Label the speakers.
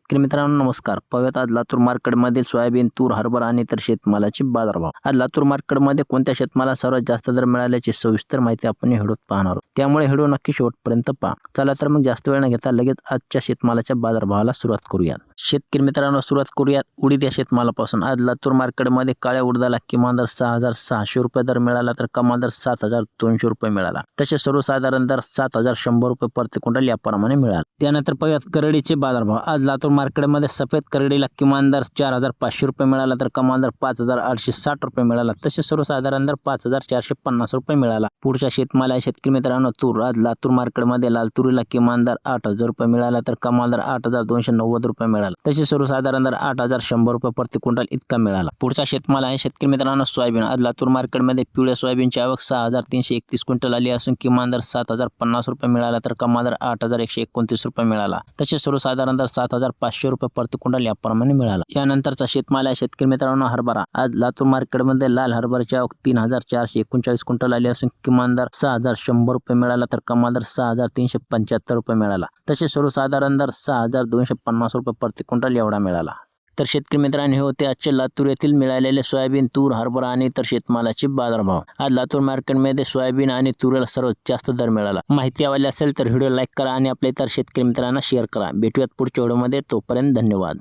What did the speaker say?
Speaker 1: शेतकरी मित्रांनो नमस्कार. पाहूयात आज लातूर मार्केटमधील सोयाबीन, तूर, हरभरा आणि इतर शेतमालाचे बाजारभाव. आज लातूर मार्केटमध्ये कोणत्या शेतमालाला सर्वात जास्त दर मिळाल्याची सविस्तर माहिती आपण या व्हिडिओत पाहणार आहोत. त्यामुळे व्हिडिओ नक्की शेवटपर्यंत पहा. चला तर मग जास्त वेळ न घेता लगेच आजच्या शेतमालाच्या बाजारभावाला सुरुवात करूयात. शेतकरी मित्रांनो सुरुवात करूयात उडीद या शेतमालापासून. आज लातूर मार्केटमध्ये काळ्या उडदाला किमान दर 6,600 रुपये दर मिळाला तर कमाल दर 7,200 रुपये मिळाला. तसे सर्वसाधारण दर 7,100 रुपये प्रति क्विंटल याप्रमाणे मिळाला. त्यानंतर पाहूयात करडीचे बाजारभाव. आज लातूर मार्केटमध्ये सफेद करडीला किमान दर 4,500 रुपये मिळाला तर कमाल दर 5,860 रुपये मिळाला. तसे सर्वसाधारण दर 5,450 रुपये मिळाला. पुढच्या शेतमाल आहे शेतकरी मित्रांनो तूर. आज लातूर मार्केटमध्ये लाल तुरीला किमान दर 8,000 रुपये मिळाला तर कमाल दर 8,290 रुपये मिळाला. तसे सर्वसाधारण दर 8,100 रुपये प्रति क्विंटल इतका मिळाला. पुढचा शेतमाल आहे शेतकरी मित्रांनो सोयाबीन. आज लातूर मार्केटमध्ये पिवळ्या सोयाबीनची आवक 6,331 क्विंटल आली असून किमान दर 7,050 रुपये मिळाला तर कमाल दर 8,129 रुपये मिळाला. तसे सर्वसाधारण दर 7,500 रुपये प्रति क्विंटल याप्रमाणे मिळाला. यानंतरचा शेतमाल आहे शेतकरी मित्रांनो हरभरा. आज लातूर मार्केटमध्ये लाल हरभऱ्याची आवक 3,439 क्विंटल आली असून किमान दर 6,100 रुपये मिळाला तर कमाल दर 6,375 रुपये मिळाला. तसे सर्वसाधारण दर 6,250 रुपये प्रति क्विंटल एवढा मिळाला. तर शेतकरी मित्रांनो हे होते आजचे लातूर येथील मिळालेले सोयाबीन, तूर, हरभरा आणि इतर शेतमालाचे बाजारभाव. आज लातूर मार्केटमध्ये सोयाबीन आणि तुरीला सर्वात जास्त दर मिळाला. माहिती आवडली असेल तर व्हिडिओ लाईक करा आणि आपल्या इतर शेतकरी मित्रांना शेअर करा. भेटूयात पुढच्या व्हिडिओमध्ये. तोपर्यंत धन्यवाद.